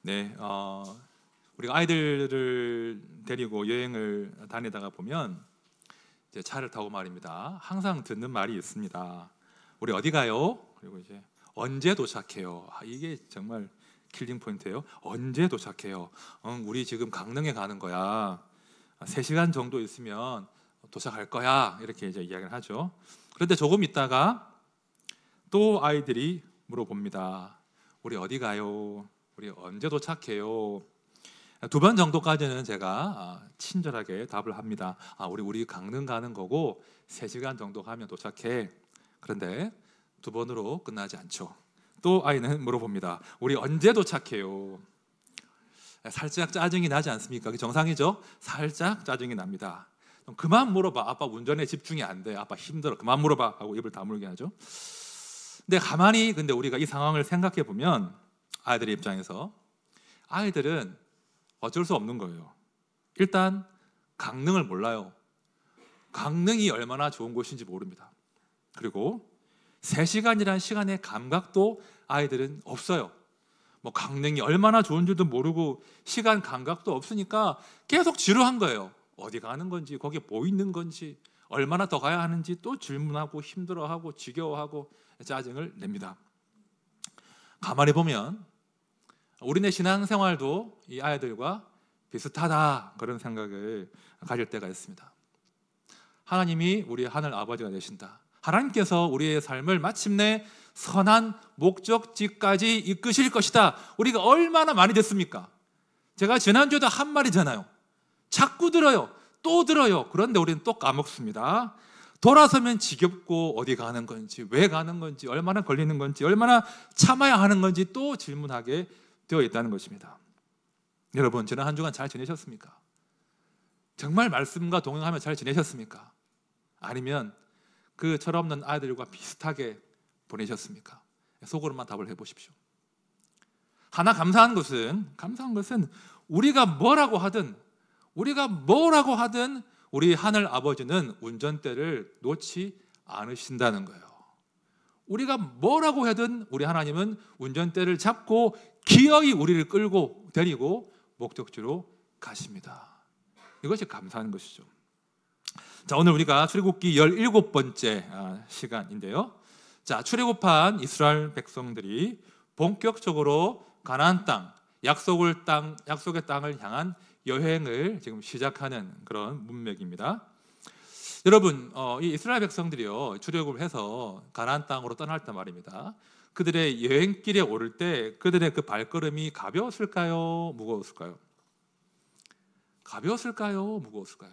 네, 우리가 아이들을 데리고 여행을 다니다가 보면 이제 차를 타고 말입니다. 항상 듣는 말이 있습니다. 우리 어디 가요? 그리고 이제 언제 도착해요? 이게 정말 킬링 포인트예요. 언제 도착해요? 우리 지금 강릉에 가는 거야. 3시간 정도 있으면 도착할 거야. 이렇게 이제 이야기를 하죠. 그런데 조금 있다가 또 아이들이 물어봅니다. 우리 어디 가요? 우리 언제 도착해요? 2번 정도까지는 제가 친절하게 답을 합니다. 우리 강릉 가는 거고 3시간 정도 가면 도착해. 그런데 2번으로 끝나지 않죠. 또 아이는 물어봅니다. 우리 언제 도착해요? 살짝 짜증이 나지 않습니까? 그게 정상이죠? 살짝 짜증이 납니다. 그만 물어봐. 아빠 운전에 집중이 안 돼. 아빠 힘들어. 그만 물어봐. 하고 입을 다물게 하죠. 근데 가만히 우리가 이 상황을 생각해 보면 아이들의 입장에서 아이들은 어쩔 수 없는 거예요. 일단 강릉을 몰라요. 강릉이 얼마나 좋은 곳인지 모릅니다. 그리고 3시간이라는 시간의 감각도 아이들은 없어요. 강릉이 얼마나 좋은 줄도 모르고 시간 감각도 없으니까 계속 지루한 거예요. 어디 가는 건지, 거기 뭐 있는 건지, 얼마나 더 가야 하는지 또 질문하고 힘들어하고 지겨워하고 짜증을 냅니다. 가만히 보면 우리네 신앙생활도 이 아이들과 비슷하다, 그런 생각을 가질 때가 있습니다. 하나님이 우리 하늘 아버지가 되신다. 하나님께서 우리의 삶을 마침내 선한 목적지까지 이끄실 것이다. 우리가 얼마나 많이 듣습니까? 제가 지난주에도 한 말이잖아요. 자꾸 들어요. 또 들어요. 그런데 우리는 또 까먹습니다. 돌아서면 지겹고 어디 가는 건지, 왜 가는 건지, 얼마나 걸리는 건지, 얼마나 참아야 하는 건지 또 질문하게 되어 있다는 것입니다. 여러분, 지난 한 주간 잘 지내셨습니까? 정말 말씀과 동행하며 잘 지내셨습니까? 아니면 그 철없는 아이들과 비슷하게 보내셨습니까? 속으로만 답을 해보십시오. 하나 감사한 것은 우리가 뭐라고 하든 우리 하늘 아버지는 운전대를 놓지 않으신다는 거예요. 우리가 뭐라고 하든 우리 하나님은 운전대를 잡고 기어이 우리를 끌고 데리고 목적지로 가십니다. 이것이 감사한 것이죠. 자, 오늘 우리가 출애굽기 17번째 시간인데요. 자, 출애굽한 이스라엘 백성들이 본격적으로 가나안 땅, 약속의 땅을 향한 여행을 지금 시작하는 그런 문맥입니다. 여러분, 이 이스라엘 백성들이요, 출애굽을 해서 가나안 땅으로 떠날 때 말입니다. 그들의 여행길에 오를 때 그들의 그 발걸음이 가벼웠을까요? 무거웠을까요? 가벼웠을까요? 무거웠을까요?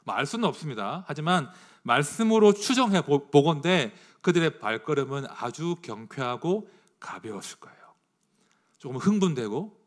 알 수는 없습니다. 하지만 말씀으로 추정해 보건대 그들의 발걸음은 아주 경쾌하고 가벼웠을 거예요. 조금 흥분되고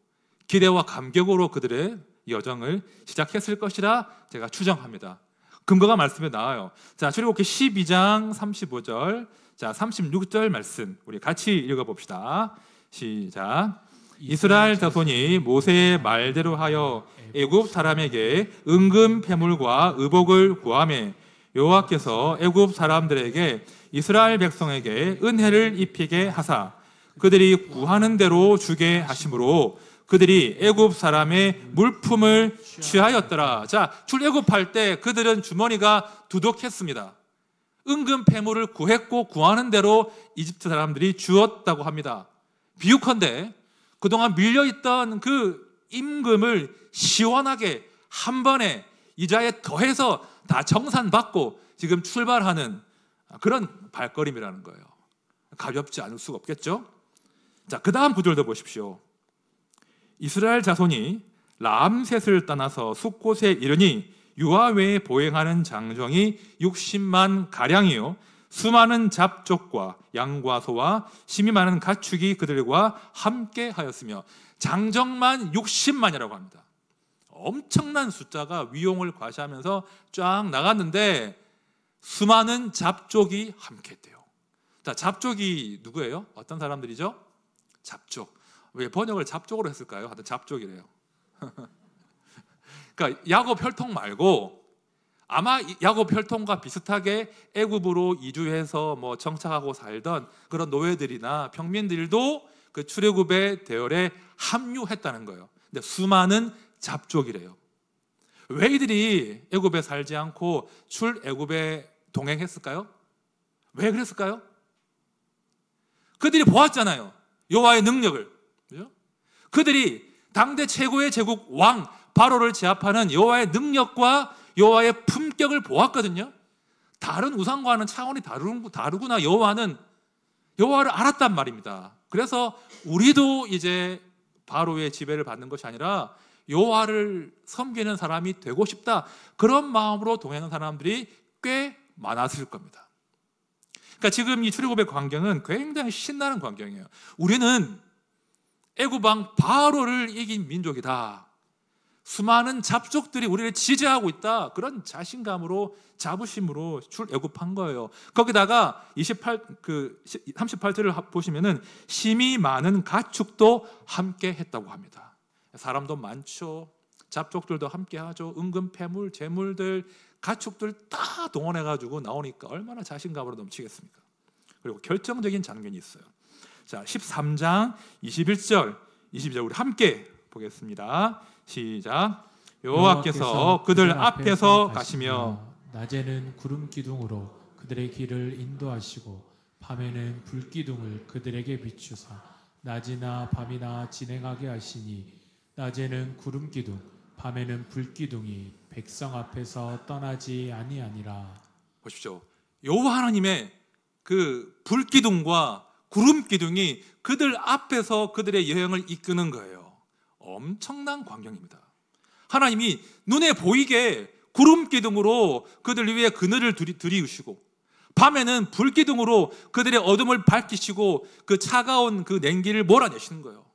기대와 감격으로 그들의 여정을 시작했을 것이라 제가 추정합니다. 근거가 말씀에 나와요. 자, 출애굽기 12장 35절, 자 36절 말씀 우리 같이 읽어봅시다. 시작. 이스라엘 자손이 모세의 말대로 하여 애굽 사람에게 은금 패물과 의복을 구하매 여호와께서 애굽 사람들에게 이스라엘 백성에게 은혜를 입히게 하사 그들이 구하는 대로 주게 하심으로 그들이 애굽 사람의 물품을 취하였더라. 자, 출애굽할 때 그들은 주머니가 두둑했습니다. 은금 패물을 구했고 구하는 대로 이집트 사람들이 주었다고 합니다. 비유컨대 그동안 밀려있던 그 임금을 시원하게 한 번에 이자에 더해서 다 정산받고 지금 출발하는 그런 발걸음이라는 거예요. 가볍지 않을 수가 없겠죠. 자, 그 다음 구절도 보십시오. 이스라엘 자손이 람셋을 떠나서 숫곳에 이르니 유아외에 보행하는 장정이 60만 가량이요 수많은 잡족과 양과 소와 심이 많은 가축이 그들과 함께 하였으며 장정만 60만이라고 합니다. 엄청난 숫자가 위용을 과시하면서 쫙 나갔는데 수많은 잡족이 함께 했대요. 자, 잡족이 누구예요? 어떤 사람들이죠? 잡족. 왜 번역을 잡족으로 했을까요? 하여튼 잡족이래요. 그러니까 야곱 혈통 말고 아마 야곱 혈통과 비슷하게 애굽으로 이주해서 정착하고 살던 그런 노예들이나 평민들도 그 출애굽의 대열에 합류했다는 거예요. 근데 수많은 잡족이래요. 왜 이들이 애굽에 살지 않고 출애굽에 동행했을까요? 왜 그랬을까요? 그들이 보았잖아요. 여호와의 능력을. 그죠? 그들이 당대 최고의 제국 왕 바로를 제압하는 여호와의 능력과 여호와의 품격을 보았거든요. 다른 우상과는 차원이 다르구나. 여호와를 알았단 말입니다. 그래서 우리도 이제 바로의 지배를 받는 것이 아니라 여호와를 섬기는 사람이 되고 싶다. 그런 마음으로 동행하는 사람들이 꽤 많았을 겁니다. 그러니까 지금 이 출애굽의 광경은 굉장히 신나는 광경이에요. 우리는 애굽 왕 바로를 이긴 민족이다. 수많은 잡족들이 우리를 지지하고 있다. 그런 자신감으로, 자부심으로 출애굽한 거예요. 거기다가 38절을 보시면은 심히 많은 가축도 함께 했다고 합니다. 사람도 많죠. 잡족들도 함께 하죠. 은금, 패물, 재물들, 가축들 다 동원해가지고 나오니까 얼마나 자신감으로 넘치겠습니까? 그리고 결정적인 장면이 있어요. 자, 13장 21절, 22절 우리 함께 보겠습니다. 시작. 여호와께서 그들 앞에서 가시며 낮에는 구름 기둥으로 그들의 길을 인도하시고 밤에는 불 기둥을 그들에게 비추사 낮이나 밤이나 진행하게 하시니 낮에는 구름 기둥 밤에는 불 기둥이 백성 앞에서 떠나지 아니하니라. 보십시오. 여호와 하나님의 그 불 기둥과 구름 기둥이 그들 앞에서 그들의 여행을 이끄는 거예요. 엄청난 광경입니다. 하나님이 눈에 보이게 구름 기둥으로 그들 위에 그늘을 들이우시고 밤에는 불 기둥으로 그들의 어둠을 밝히시고 그 차가운 그 냉기를 몰아내시는 거예요.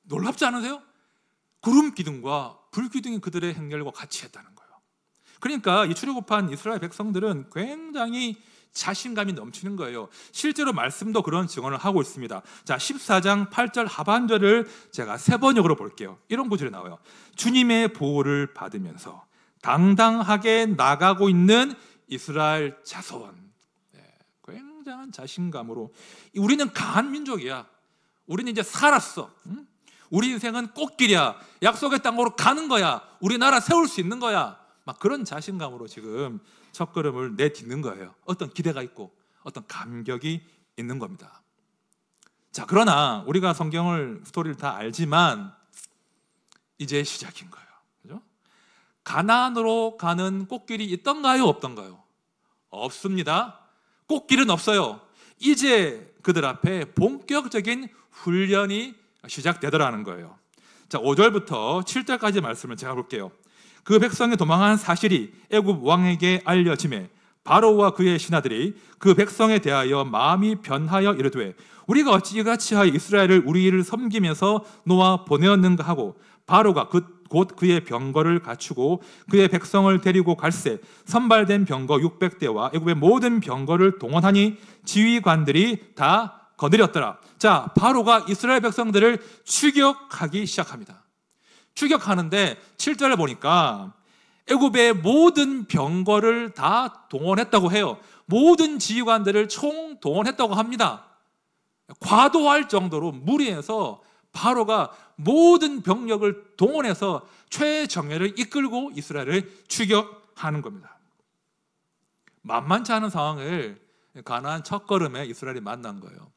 놀랍지 않으세요? 구름 기둥과 불 기둥이 그들의 행렬과 같이 했다는 거예요. 그러니까 이 출애굽한 이스라엘 백성들은 굉장히 자신감이 넘치는 거예요. 실제로 말씀도 그런 증언을 하고 있습니다. 자, 14장 8절 하반절을 제가 세 번역으로 볼게요. 이런 구절이 나와요. 주님의 보호를 받으면서 당당하게 나가고 있는 이스라엘 자손. 굉장한 자신감으로 우리는 강한 민족이야. 우리는 이제 살았어. 우리 인생은 꽃길이야. 약속의 땅으로 가는 거야. 우리나라 세울 수 있는 거야. 막 그런 자신감으로 지금 첫걸음을 내딛는 거예요. 어떤 기대가 있고 어떤 감격이 있는 겁니다. 자, 그러나 우리가 성경을 스토리를 다 알지만 이제 시작인 거예요. 그죠? 가나안으로 가는 꽃길이 있던가요, 없던가요? 없습니다. 꽃길은 없어요. 이제 그들 앞에 본격적인 훈련이 시작되더라는 거예요. 자, 5절부터 7절까지 말씀을 제가 볼게요. 그 백성이 도망한 사실이 애굽 왕에게 알려지매 바로와 그의 신하들이 그 백성에 대하여 마음이 변하여 이르되 우리가 어찌 이같이 하여 이스라엘을 우리를 섬기면서 놓아 보내었는가 하고 바로가 곧 그의 병거를 갖추고 그의 백성을 데리고 갈새 선발된 병거 600대와 애굽의 모든 병거를 동원하니 지휘관들이 다 거느렸더라. 자, 바로가 이스라엘 백성들을 추격하기 시작합니다. 추격하는데 7절에 보니까 애굽의 모든 병거를 다 동원했다고 해요. 모든 지휘관들을 총 동원했다고 합니다. 과도할 정도로 무리해서 바로가 모든 병력을 동원해서 최정예를 이끌고 이스라엘을 추격하는 겁니다. 만만치 않은 상황을 가나안 첫걸음에 이스라엘이 만난 거예요.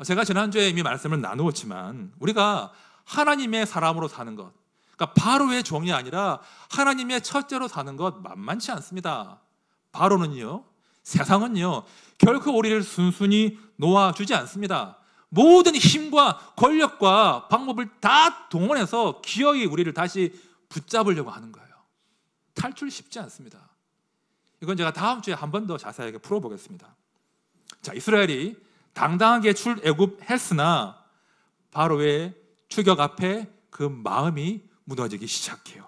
제가 지난주에 이미 말씀을 나누었지만 우리가 하나님의 사람으로 사는 것, 그러니까 바로의 종이 아니라 하나님의 첫째로 사는 것 만만치 않습니다. 바로는요, 세상은요 결코 우리를 순순히 놓아주지 않습니다. 모든 힘과 권력과 방법을 다 동원해서 기어이 우리를 다시 붙잡으려고 하는 거예요. 탈출 쉽지 않습니다. 이건 제가 다음 주에 한 번 더 자세하게 풀어보겠습니다. 자, 이스라엘이 당당하게 출애굽했으나 바로의 추격 앞에 그 마음이 무너지기 시작해요.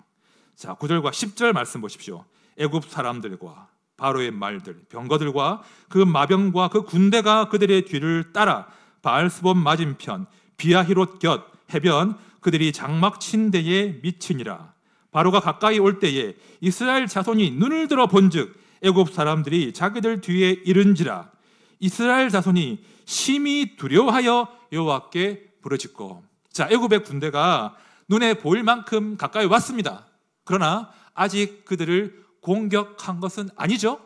자, 9절과 10절 말씀 보십시오. 애굽 사람들과 바로의 말들, 병거들과 그 마병과 그 군대가 그들의 뒤를 따라 바알스본 맞은편 비아히롯 곁 해변 그들이 장막 친 데에 미치니라. 바로가 가까이 올 때에 이스라엘 자손이 눈을 들어 본즉 애굽 사람들이 자기들 뒤에 이른지라. 이스라엘 자손이 심히 두려워하여 여호와께 부르짖고. 자, 애굽의 군대가 눈에 보일 만큼 가까이 왔습니다. 그러나 아직 그들을 공격한 것은 아니죠.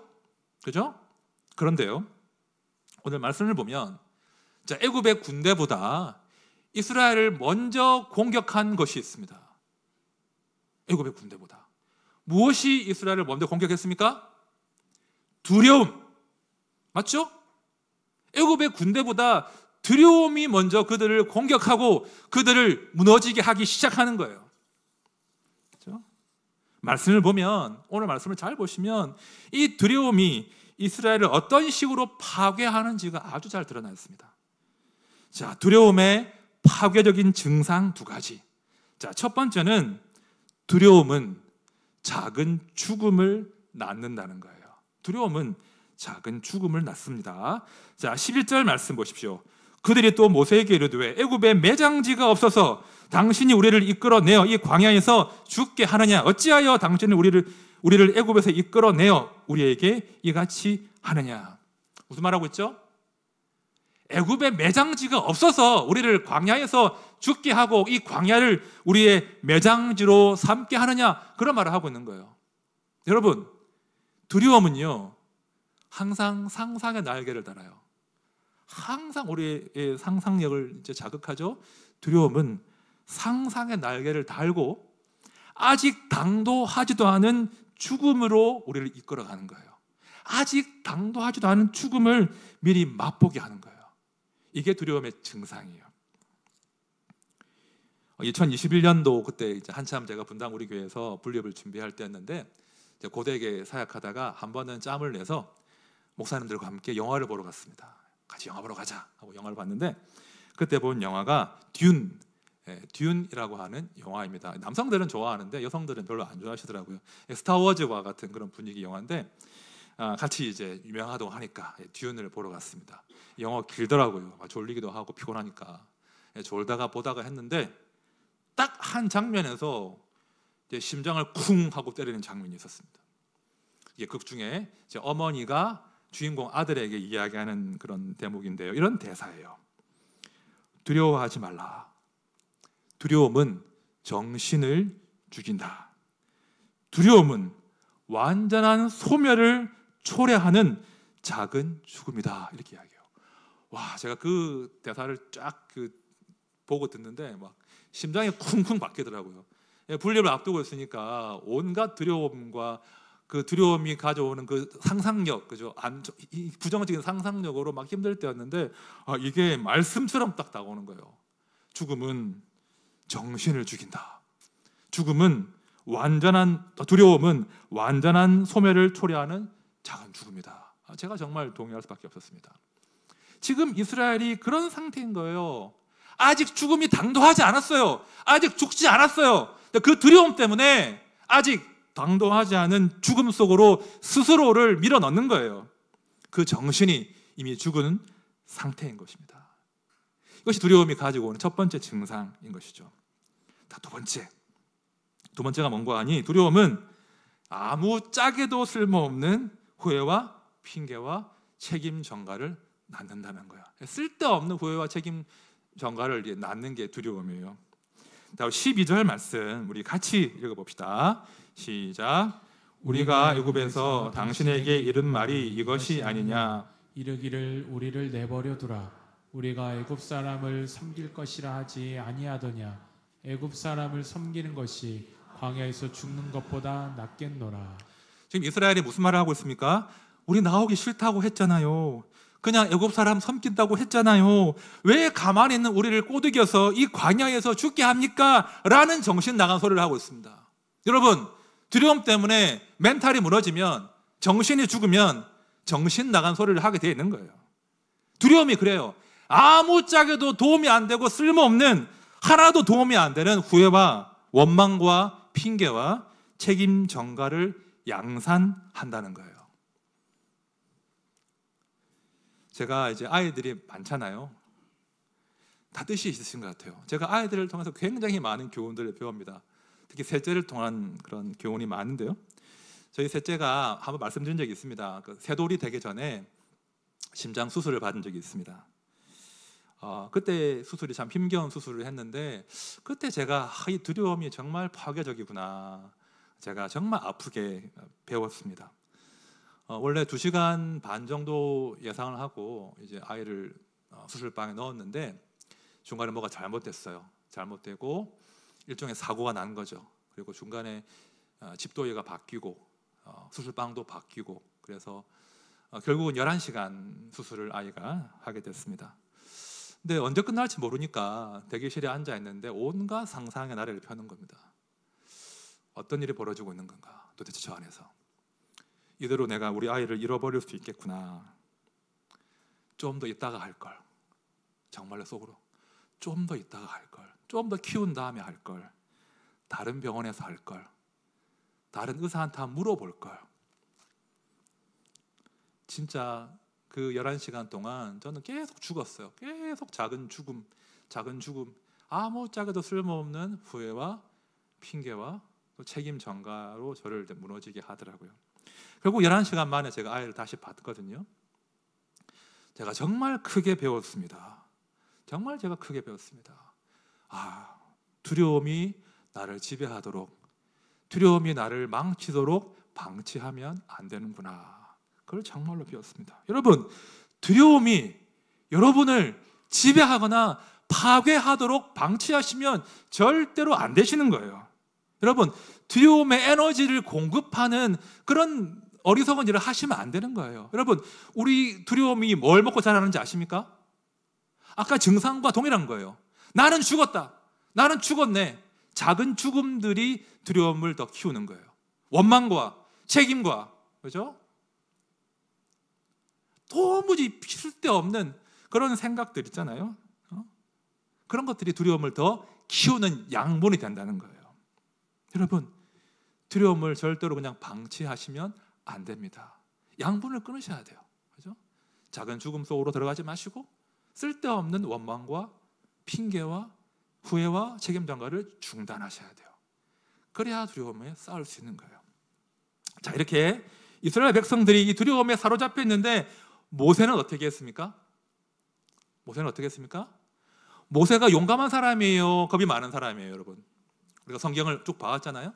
그죠? 그런데요, 오늘 말씀을 보면 자, 애굽의 군대보다 이스라엘을 먼저 공격한 것이 있습니다. 애굽의 군대보다. 무엇이 이스라엘을 먼저 공격했습니까? 두려움. 맞죠? 애굽의 군대보다 두려움이 먼저 그들을 공격하고 그들을 무너지게 하기 시작하는 거예요. 그렇죠? 말씀을 보면, 오늘 말씀을 잘 보시면 이 두려움이 이스라엘을 어떤 식으로 파괴하는지가 아주 잘 드러나 있습니다. 자, 두려움의 파괴적인 증상 두 가지. 자, 첫 번째는 두려움은 작은 죽음을 낳는다는 거예요. 두려움은 작은 죽음을 낳습니다. 자, 11절 말씀 보십시오. 그들이 또 모세에게 이르되 애굽에 매장지가 없어서 당신이 우리를 이끌어내어 이 광야에서 죽게 하느냐? 어찌하여 당신이 우리를 애굽에서 이끌어내어 우리에게 이같이 하느냐? 무슨 말하고 있죠? 애굽에 매장지가 없어서 우리를 광야에서 죽게 하고 이 광야를 우리의 매장지로 삼게 하느냐? 그런 말을 하고 있는 거예요. 여러분, 두려움은요 항상 상상의 날개를 달아요. 항상 우리의 상상력을 이제 자극하죠. 두려움은 상상의 날개를 달고 아직 당도하지도 않은 죽음으로 우리를 이끌어가는 거예요. 아직 당도하지도 않은 죽음을 미리 맛보게 하는 거예요. 이게 두려움의 증상이에요. 2021년도 그때 이제 한참 제가 분당 우리 교회에서 분립을 준비할 때였는데 고대에게 사역하다가 한 번은 짬을 내서 목사님들과 함께 영화를 보러 갔습니다. 같이 영화 보러 가자 하고 영화를 봤는데 그때 본 영화가 듄이라고 하는 영화입니다. 남성들은 좋아하는데 여성들은 별로 안 좋아하시더라고요. 스타워즈와 같은 그런 분위기 영화인데 같이 이제 유명하다고 하니까 듄을 보러 갔습니다. 영화 길더라고요. 졸리기도 하고 피곤하니까 졸다가 보다가 했는데 딱 한 장면에서 이제 심장을 쿵 하고 때리는 장면이 있었습니다. 이게 극 중에 이제 어머니가 주인공 아들에게 이야기하는 그런 대목인데요. 이런 대사예요. 두려워하지 말라. 두려움은 정신을 죽인다. 두려움은 완전한 소멸을 초래하는 작은 죽음이다. 이렇게 이야기해요. 와, 제가 그 대사를 쫙 보고 듣는데 막 심장이 쿵쿵 박히더라고요. 분립을 앞두고 있으니까 온갖 두려움과 그 두려움이 가져오는 그 상상력, 그죠? 이 부정적인 상상력으로 막 힘들 때였는데 이게 말씀처럼 딱 나오는 거예요. 죽음은 정신을 죽인다. 두려움은 완전한 소멸을 초래하는 작은 죽음이다. 제가 정말 동의할 수밖에 없었습니다. 지금 이스라엘이 그런 상태인 거예요. 아직 죽음이 당도하지 않았어요. 아직 죽지 않았어요. 그 두려움 때문에 아직 당도하지 않은 죽음 속으로 스스로를 밀어넣는 거예요. 그 정신이 이미 죽은 상태인 것입니다. 이것이 두려움이 가지고 오는 첫 번째 증상인 것이죠. 두 번째가 뭔가 하니 두려움은 아무짝에도 쓸모없는 후회와 핑계와 책임 전가를 낳는다는 거야. 쓸데없는 후회와 책임 전가를 낳는 게 두려움이에요. 다음 12절 말씀 우리 같이 읽어봅시다. 시작. 우리가 애굽에서 당신에게 이른 말이 이것이 아니냐. 이르기를 우리를 내버려 두라. 우리가 애굽 사람을 섬길 것이라 하지 아니하더냐. 애굽 사람을 섬기는 것이 광야에서 죽는 것보다 낫겠노라. 지금 이스라엘이 무슨 말을 하고 있습니까? 우리 나오기 싫다고 했잖아요. 그냥 애굽 사람 섬긴다고 했잖아요. 왜 가만히 있는 우리를 꼬드겨서 이 광야에서 죽게 합니까? 라는 정신 나간 소리를 하고 있습니다. 여러분, 두려움 때문에 멘탈이 무너지면, 정신이 죽으면 정신 나간 소리를 하게 되어 있는 거예요. 두려움이 그래요. 아무짝에도 도움이 안 되고 쓸모없는, 하나도 도움이 안 되는 후회와 원망과 핑계와 책임 전가를 양산한다는 거예요. 제가 이제 아이들이 많잖아요. 다 뜻이 있으신 것 같아요. 제가 아이들을 통해서 굉장히 많은 교훈들을 배웁니다. 특히 셋째를 통한 그런 교훈이 많은데요. 저희 셋째가 한번 말씀드린 적이 있습니다. 그 새돌이 되기 전에 심장 수술을 받은 적이 있습니다. 그때 수술이 참 힘겨운 수술을 했는데 그때 제가 이 두려움이 정말 파괴적이구나. 제가 정말 아프게 배웠습니다. 원래 2시간 반 정도 예상을 하고 이제 아이를 수술방에 넣었는데 중간에 뭐가 잘못됐어요. 잘못되고 일종의 사고가 난 거죠. 그리고 중간에 집도의가 바뀌고 수술방도 바뀌고 그래서 결국은 11시간 수술을 아이가 하게 됐습니다. 근데 언제 끝날지 모르니까 대기실에 앉아 있는데 온갖 상상의 나래를 펴는 겁니다. 어떤 일이 벌어지고 있는 건가? 도대체 저 안에서 이대로 내가 우리 아이를 잃어버릴 수 있겠구나. 좀 더 있다가 할 걸. 정말로 속으로 좀 더 있다가 할 걸. 좀 더 키운 다음에 할 걸. 다른 병원에서 할 걸. 다른 의사한테 한번 물어볼 걸. 진짜 그 11시간 동안 저는 계속 죽었어요. 계속 작은 죽음, 아무짝에도 쓸모없는 후회와 핑계와 또 책임 전가로 저를 무너지게 하더라고요. 결국 11시간 만에 제가 아이를 다시 봤거든요. 제가 정말 크게 배웠습니다. 정말 제가 크게 배웠습니다. 두려움이 나를 지배하도록, 두려움이 나를 망치도록 방치하면 안 되는구나. 그걸 정말로 배웠습니다. 여러분, 두려움이 여러분을 지배하거나 파괴하도록 방치하시면 절대로 안 되시는 거예요. 여러분, 두려움의 에너지를 공급하는 그런 어리석은 일을 하시면 안 되는 거예요. 여러분, 우리 두려움이 뭘 먹고 자라는지 아십니까? 아까 증상과 동일한 거예요. 나는 죽었다. 나는 죽었네. 작은 죽음들이 두려움을 더 키우는 거예요. 원망과 책임과, 그죠? 도무지 쓸데없는 그런 생각들 있잖아요. 그런 것들이 두려움을 더 키우는 양분이 된다는 거예요. 여러분, 두려움을 절대로 그냥 방치하시면 안 됩니다. 양분을 끊으셔야 돼요. 그죠? 작은 죽음 속으로 들어가지 마시고 쓸데없는 원망과 핑계와 후회와 책임 전가를 중단하셔야 돼요. 그래야 두려움에 싸울 수 있는 거예요. 자, 이렇게 이스라엘 백성들이 이 두려움에 사로잡혀 있는데 모세는 어떻게 했습니까? 모세가 용감한 사람이에요? 겁이 많은 사람이에요, 여러분? 우리가 성경을 쭉 봐왔잖아요.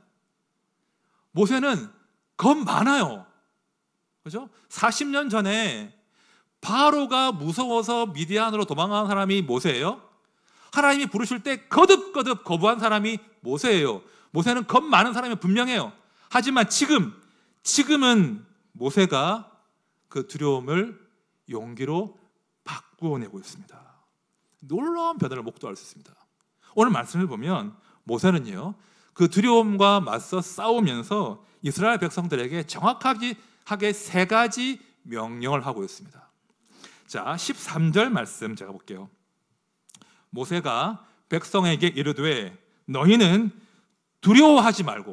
모세는 겁 많아요. 그죠? 40년 전에 바로가 무서워서 미디안으로 도망간 사람이 모세예요. 하나님이 부르실 때 거듭거듭 거부한 사람이 모세예요. 모세는 겁 많은 사람이 분명해요. 하지만 지금은 모세가 그 두려움을 용기로 바꾸어내고 있습니다. 놀라운 변화를 목도할 수 있습니다. 오늘 말씀을 보면 모세는요, 그 두려움과 맞서 싸우면서 이스라엘 백성들에게 정확하게 3가지 명령을 하고 있습니다. 자, 13절 말씀 제가 볼게요. 모세가 백성에게 이르되 너희는 두려워하지 말라.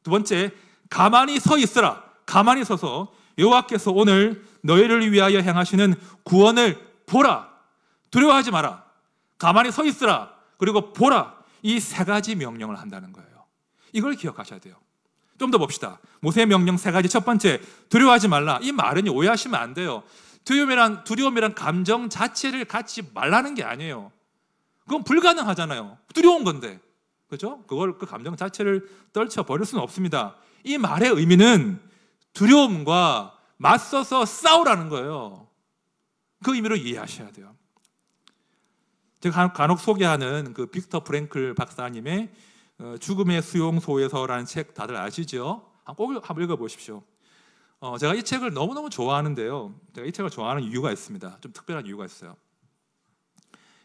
두 번째, 가만히 서 있으라. 가만히 서서 여호와께서 오늘 너희를 위하여 행하시는 구원을 보라. 두려워하지 마라. 가만히 서 있으라. 그리고 보라. 이 3가지 명령을 한다는 거예요. 이걸 기억하셔야 돼요. 좀 더 봅시다. 모세의 명령 3가지. 첫 번째, 두려워하지 말라. 이 말은 오해하시면 안 돼요. 두려움이란 감정 자체를 갖지 말라는 게 아니에요. 그건 불가능하잖아요. 두려운 건데, 그렇죠? 그 감정 자체를 떨쳐버릴 수는 없습니다. 이 말의 의미는 두려움과 맞서서 싸우라는 거예요. 그 의미로 이해하셔야 돼요. 제가 간혹 소개하는 그 빅터 프랭클 박사님의 죽음의 수용소에서라는 책 다들 아시죠? 꼭 한번 읽어보십시오. 제가 이 책을 너무너무 좋아하는데요. 제가 이 책을 좋아하는 이유가 있습니다. 좀 특별한 이유가 있어요.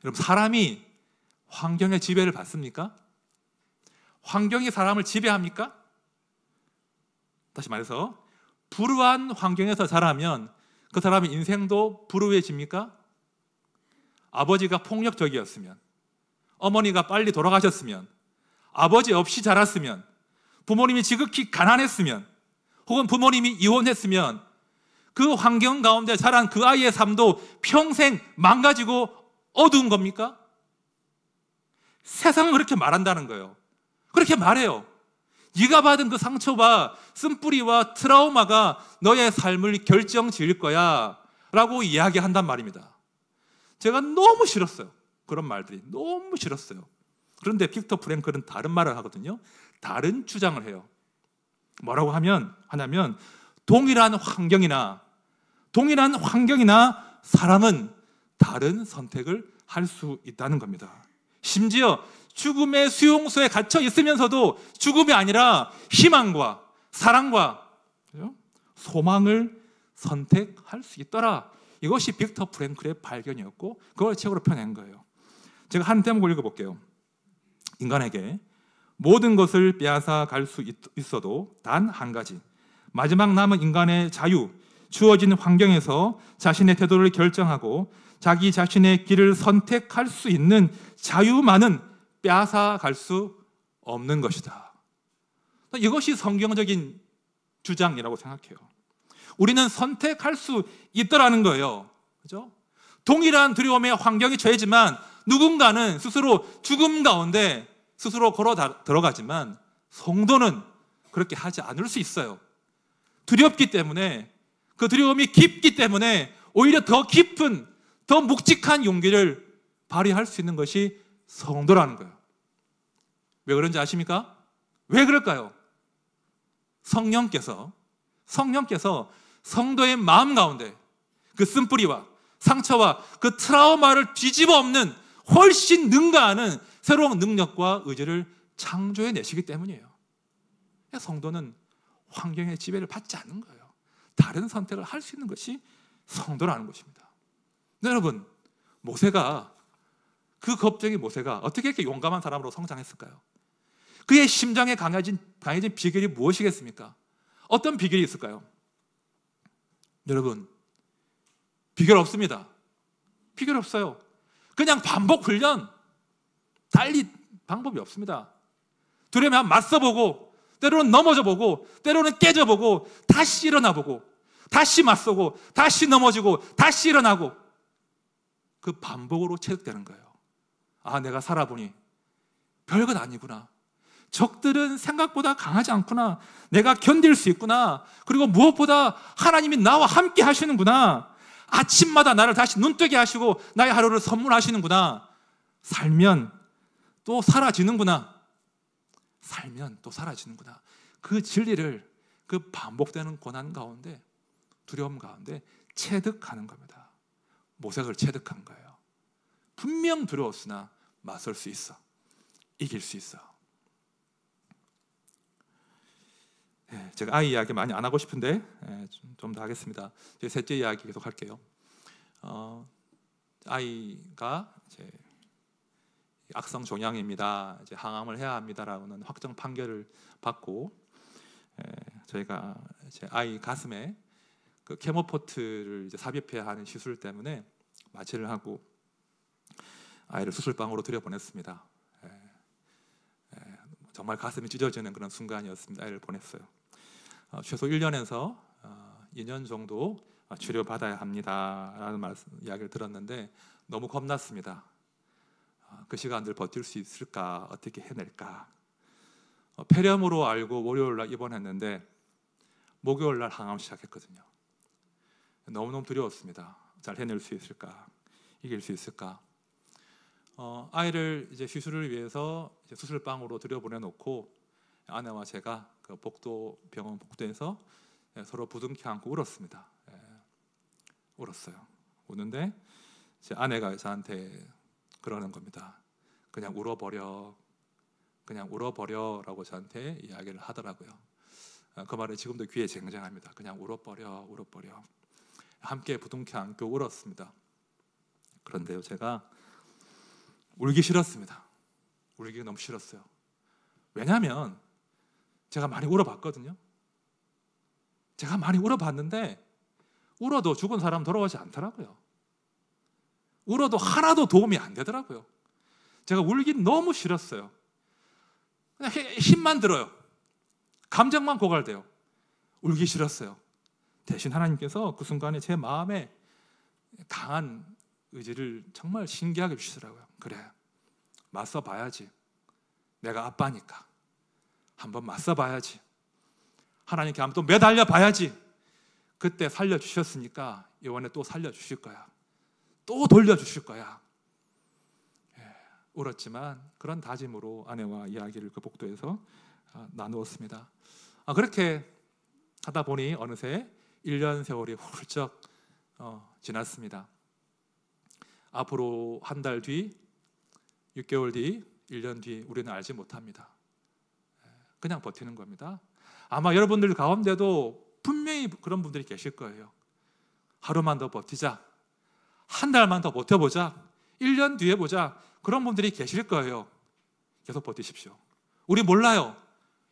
여러분, 사람이 환경의 지배를 받습니까? 환경이 사람을 지배합니까? 다시 말해서 불우한 환경에서 자라면 그 사람의 인생도 불우해집니까? 아버지가 폭력적이었으면, 어머니가 빨리 돌아가셨으면, 아버지 없이 자랐으면, 부모님이 지극히 가난했으면, 혹은 부모님이 이혼했으면 그 환경 가운데 자란 그 아이의 삶도 평생 망가지고 어두운 겁니까? 세상은 그렇게 말한다는 거예요. 그렇게 말해요. 네가 받은 그 상처와 쓴뿌리와 트라우마가 너의 삶을 결정지을 거야 라고 이야기한단 말입니다. 제가 너무 싫었어요. 그런 말들이 너무 싫었어요. 그런데 빅터 프랭클은 다른 말을 하거든요. 다른 주장을 해요. 뭐라고 하냐면 동일한 환경이나 사람은 다른 선택을 할 수 있다는 겁니다. 심지어 죽음의 수용소에 갇혀 있으면서도 죽음이 아니라 희망과 사랑과 소망을 선택할 수 있더라. 이것이 빅터 프랭클의 발견이었고 그걸 책으로 펴낸 거예요. 제가 한 대목을 읽어볼게요. 인간에게 모든 것을 빼앗아 갈 수 있어도 단 한 가지, 마지막 남은 인간의 자유, 주어진 환경에서 자신의 태도를 결정하고 자기 자신의 길을 선택할 수 있는 자유만은 빼앗아 갈 수 없는 것이다. 이것이 성경적인 주장이라고 생각해요. 우리는 선택할 수 있더라는 거예요. 그죠? 동일한 두려움의 환경에 처해지만 누군가는 스스로 죽음 가운데 스스로 걸어 들어가지만 성도는 그렇게 하지 않을 수 있어요. 두렵기 때문에, 그 두려움이 깊기 때문에 오히려 더 깊은, 더 묵직한 용기를 발휘할 수 있는 것이 성도라는 거예요. 왜 그런지 아십니까? 왜 그럴까요? 성령께서 성도의 마음 가운데 그 쓴뿌리와 상처와 그 트라우마를 뒤집어 엎는 훨씬 능가하는 새로운 능력과 의지를 창조해 내시기 때문이에요. 성도는 환경의 지배를 받지 않는 거예요. 다른 선택을 할 수 있는 것이 성도라는 것입니다. 여러분, 그 겁쟁이 모세가 어떻게 이렇게 용감한 사람으로 성장했을까요? 그의 심장에 강해진 비결이 무엇이겠습니까? 어떤 비결이 있을까요? 여러분, 비결 없습니다. 비결 없어요. 그냥 반복 훈련, 달리 방법이 없습니다. 두려우면 맞서보고, 때로는 넘어져보고, 때로는 깨져보고, 다시 일어나보고, 다시 맞서고, 다시 넘어지고, 다시 일어나고, 그 반복으로 체득되는 거예요. 아, 내가 살아보니 별것 아니구나. 적들은 생각보다 강하지 않구나. 내가 견딜 수 있구나. 그리고 무엇보다 하나님이 나와 함께 하시는구나. 아침마다 나를 다시 눈뜨게 하시고 나의 하루를 선물하시는구나. 살면 또 사라지는구나. 그 진리를 그 반복되는 고난 가운데, 두려움 가운데 체득하는 겁니다. 모색을 체득한 거예요. 분명 두려웠으나 맞설 수 있어. 이길 수 있어. 제가 아이 이야기 많이 안 하고 싶은데 좀 더 하겠습니다. 제 셋째 이야기 계속 할게요. 아이가 이제 악성 종양입니다. 이제 항암을 해야 합니다라는 확정 판결을 받고, 저희가 제 아이 가슴에 그 케모포트를 이제 삽입해야 하는 시술 때문에 마취를 하고 아이를 수술방으로 들여보냈습니다. 정말 가슴이 찢어지는 그런 순간이었습니다. 아이를 보냈어요. 최소 1년에서 2년 정도 치료받아야 합니다라는 이야기를 들었는데 너무 겁났습니다. 그 시간들 버틸 수 있을까? 어떻게 해낼까? 폐렴으로 알고 월요일날 입원했는데 목요일날 항암 시작했거든요. 너무너무 두려웠습니다. 잘 해낼 수 있을까? 이길 수 있을까? 아이를 이제 시술을 위해서 이제 수술방으로 들여보내놓고 아내와 제가 그 병원 복도에서 서로 부둥켜 안고 울었습니다. 울었어요. 우는데 제 아내가 저한테 그러는 겁니다. 그냥 울어버려라고 저한테 이야기를 하더라고요. 그 말이 지금도 귀에 쟁쟁합니다. 그냥 울어버려. 함께 부둥켜 안고 울었습니다. 그런데요, 제가 울기 싫었습니다. 울기가 너무 싫었어요. 왜냐하면 제가 많이 울어봤거든요. 제가 많이 울어봤는데 울어도 죽은 사람 돌아오지 않더라고요. 울어도 하나도 도움이 안 되더라고요. 제가 울기 너무 싫었어요. 그냥 힘만 들어요. 감정만 고갈돼요. 울기 싫었어요. 대신 하나님께서 그 순간에 제 마음에 강한 의지를 정말 신기하게 주시더라고요. 그래, 맞서봐야지. 내가 아빠니까 한번 맞서봐야지. 하나님께 한번 또 매달려 봐야지. 그때 살려주셨으니까 이번에 또 살려주실 거야. 또 돌려주실 거야. 울었지만 그런 다짐으로 아내와 이야기를 그 복도에서 나누었습니다. 그렇게 하다 보니 어느새 1년 세월이 훌쩍 지났습니다. 앞으로 한 달 뒤, 6개월 뒤, 1년 뒤 우리는 알지 못합니다. 그냥 버티는 겁니다. 아마 여러분들 가운데도 분명히 그런 분들이 계실 거예요. 하루만 더 버티자, 한 달만 더 버텨보자, 1년 뒤에 보자, 그런 분들이 계실 거예요. 계속 버티십시오. 우리 몰라요.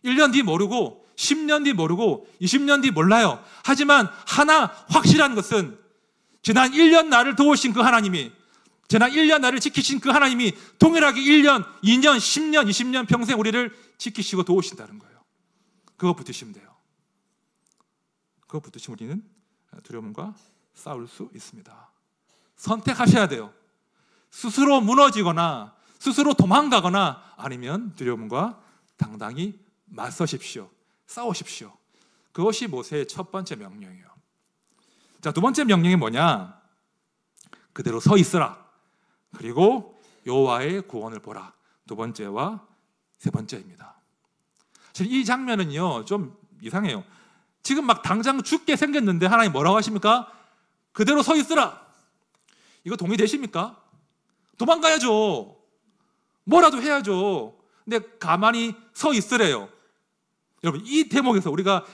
1년 뒤 모르고 10년 뒤 모르고 20년 뒤 몰라요. 하지만 하나 확실한 것은 지난 1년 나를 도우신 그 하나님이, 지난 1년 나를 지키신 그 하나님이 동일하게 1년, 2년, 10년, 20년 평생 우리를 지키시고 도우신다는 거예요. 그거 붙으시면 돼요. 그거 붙으시면 우리는 두려움과 싸울 수 있습니다. 선택하셔야 돼요. 스스로 무너지거나 스스로 도망가거나 아니면 두려움과 당당히 맞서십시오. 싸우십시오. 그것이 모세의 첫 번째 명령이에요. 자, 두 번째 명령이 뭐냐? 그대로 서 있으라. 그리고 여호와의 구원을 보라. 두 번째와 세 번째입니다. 사실 이 장면은요 좀 이상해요. 지금 막 당장 죽게 생겼는데 하나님 뭐라고 하십니까? 그대로 서 있으라. 이거 동의되십니까? 도망가야죠. 뭐라도 해야죠. 근데 가만히 서 있으래요. 여러분, 이 대목에서 우리가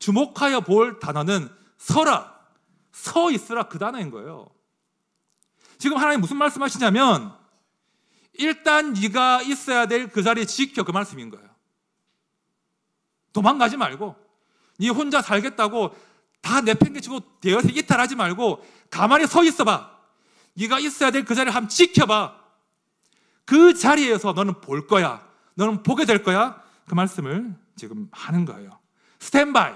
주목하여 볼 단어는 서라, 서 있으라, 그 단어인 거예요. 지금 하나님 무슨 말씀하시냐면 일단 네가 있어야 될 그 자리에 지켜, 그 말씀인 거예요. 도망가지 말고, 네 혼자 살겠다고 다 내팽개치고 대여서 이탈하지 말고 가만히 서 있어봐. 네가 있어야 될 그 자리를 한번 지켜봐. 그 자리에서 너는 볼 거야. 너는 보게 될 거야. 그 말씀을 지금 하는 거예요. 스탠바이,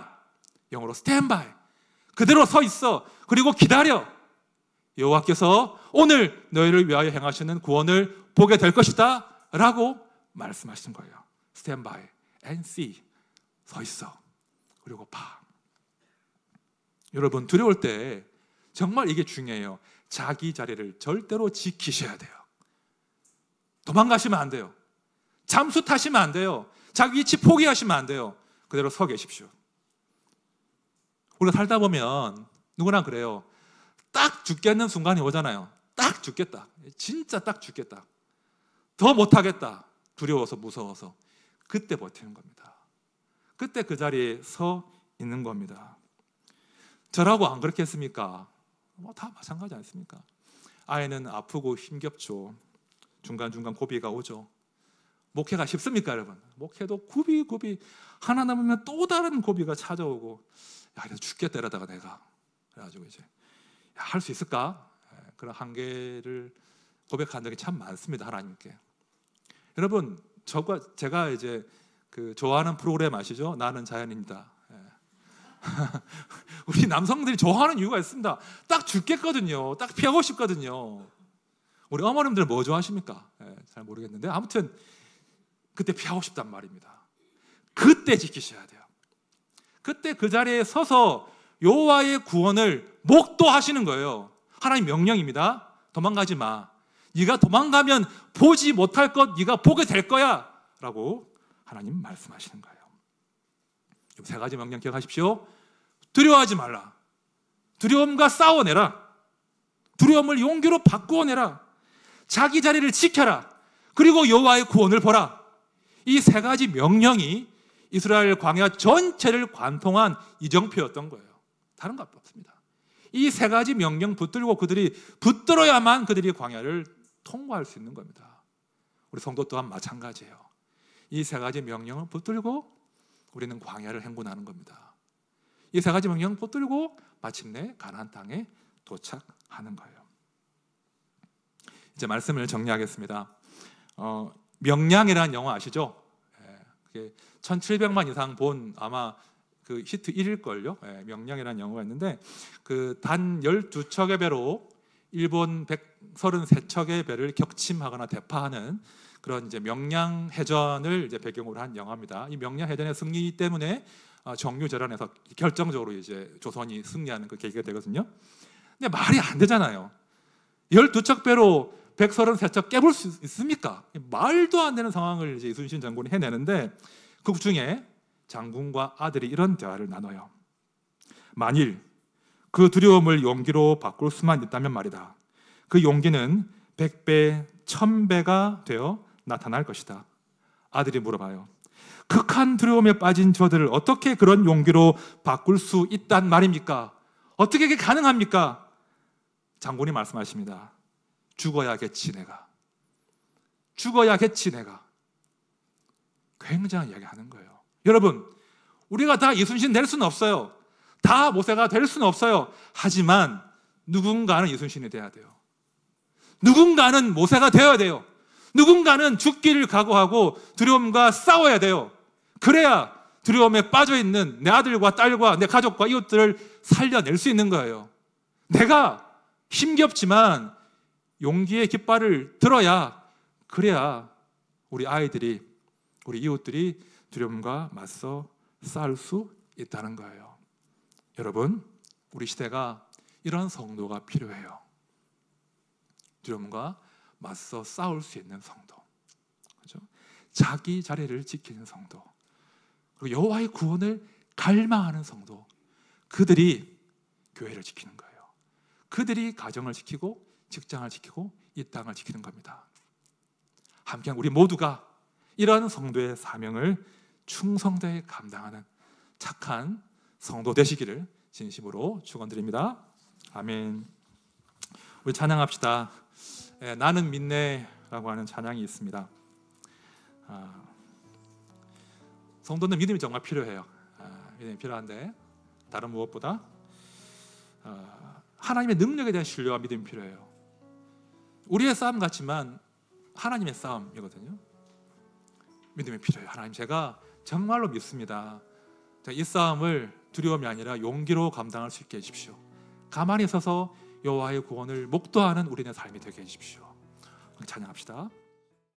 영어로 스탠바이. 그대로 서 있어. 그리고 기다려. 여호와께서 오늘 너희를 위하여 행하시는 구원을 보게 될 것이다 라고 말씀하신 거예요. 스탠바이 and see. 서 있어. 그리고 봐. 여러분, 두려울 때 정말 이게 중요해요. 자기 자리를 절대로 지키셔야 돼요. 도망가시면 안 돼요. 잠수 타시면 안 돼요. 자기 위치 포기하시면 안 돼요. 그대로 서 계십시오. 우리가 살다 보면 누구나 그래요. 딱 죽겠는 순간이 오잖아요. 딱 죽겠다. 진짜 딱 죽겠다. 더 못하겠다. 두려워서 무서워서. 그때 버티는 겁니다. 그때 그 자리에 서 있는 겁니다. 저라고 안 그렇겠습니까? 다 마찬가지 않습니까? 아이는 아프고 힘겹죠. 중간중간 고비가 오죠. 목회가 쉽습니까, 여러분? 목회도 굽이 하나 남으면 또 다른 고비가 찾아오고, 야, 이래서 죽겠다 이러다가 내가 그래가지고 이제 할 수 있을까? 그런 한계를 고백한 적이 참 많습니다, 하나님께. 여러분, 제가 이제 그 좋아하는 프로그램 아시죠? 나는 자연인이다. 우리 남성들이 좋아하는 이유가 있습니다. 딱 죽겠거든요. 딱 피하고 싶거든요. 우리 어머님들 뭐 좋아하십니까? 잘 모르겠는데 아무튼 그때 피하고 싶단 말입니다. 그때 지키셔야 돼요. 그때 그 자리에 서서 여호와의 구원을 목도하시는 거예요. 하나님 명령입니다. 도망가지 마. 네가 도망가면 보지 못할 것 네가 보게 될 거야 라고 하나님 말씀하시는 거예요. 세 가지 명령 기억하십시오. 두려워하지 말라. 두려움과 싸워내라. 두려움을 용기로 바꾸어내라. 자기 자리를 지켜라. 그리고 여호와의 구원을 보라. 이 세 가지 명령이 이스라엘 광야 전체를 관통한 이정표였던 거예요. 다른 것 없습니다. 이 세 가지 명령 붙들고 그들이 붙들어야만 그들이 광야를 통과할 수 있는 겁니다. 우리 성도 또한 마찬가지예요. 이 세 가지 명령을 붙들고 우리는 광야를 행군하는 겁니다. 이 세 가지 명령 붙들고 마침내 가나안 땅에 도착하는 거예요. 이제 말씀을 정리하겠습니다. 명량이라는 영화 아시죠? 그게 1700만 이상 본 아마 그 히트 1일걸요. 명량이라는 영화가 있는데 그 단 12척의 배로 일본 133척의 배를 격침하거나 대파하는 그런 이제 명량 해전을 이제 배경으로 한 영화입니다. 이 명량 해전의 승리 때문에 정유재란에서 결정적으로 이제 조선이 승리하는 그 계기가 되거든요. 근데 말이 안 되잖아요. 12척 배로 133척 깨볼 수 있습니까? 말도 안 되는 상황을 이제 이순신 장군이 해내는데 그 중에 장군과 아들이 이런 대화를 나눠요. 만일 그 두려움을 용기로 바꿀 수만 있다면 말이다. 그 용기는 100배, 1000배가 되어 나타날 것이다. 아들이 물어봐요. 극한 두려움에 빠진 저들을 어떻게 그런 용기로 바꿀 수 있단 말입니까? 어떻게 그게 가능합니까? 장군이 말씀하십니다. 죽어야겠지 내가. 죽어야겠지 내가. 굉장한 이야기 하는 거예요. 여러분, 우리가 다 이순신 될 수는 없어요. 다 모세가 될 수는 없어요. 하지만 누군가는 이순신이 돼야 돼요. 누군가는 모세가 되어야 돼요. 누군가는 죽기를 각오하고 두려움과 싸워야 돼요. 그래야 두려움에 빠져있는 내 아들과 딸과 내 가족과 이웃들을 살려낼 수 있는 거예요. 내가 힘겹지만 용기의 깃발을 들어야, 그래야 우리 아이들이, 우리 이웃들이 두려움과 맞서 싸울 수 있다는 거예요. 여러분, 우리 시대가 이런 성도가 필요해요. 두려움과 맞서 싸울 수 있는 성도, 그렇죠? 자기 자리를 지키는 성도, 그리고 여호와의 구원을 갈망하는 성도, 그들이 교회를 지키는 거예요. 그들이 가정을 지키고 직장을 지키고 이 땅을 지키는 겁니다. 함께 우리 모두가 이러한 성도의 사명을 충성되게 감당하는 착한 성도 되시기를 진심으로 축원드립니다. 아멘. 우리 찬양합시다. 나는 믿네라고 하는 찬양이 있습니다. 성도는 믿음이 정말 필요해요. 믿음이 필요한데 다른 무엇보다 하나님의 능력에 대한 신뢰와 믿음이 필요해요. 우리의 싸움 같지만 하나님의 싸움이거든요. 믿음이 필요해요. 하나님, 제가 정말로 믿습니다. 이 싸움을 두려움이 아니라 용기로 감당할 수 있게 해주십시오. 가만히 서서 여호와의 구원을 목도하는 우리의 삶이 되게 해주십시오. 찬양합시다.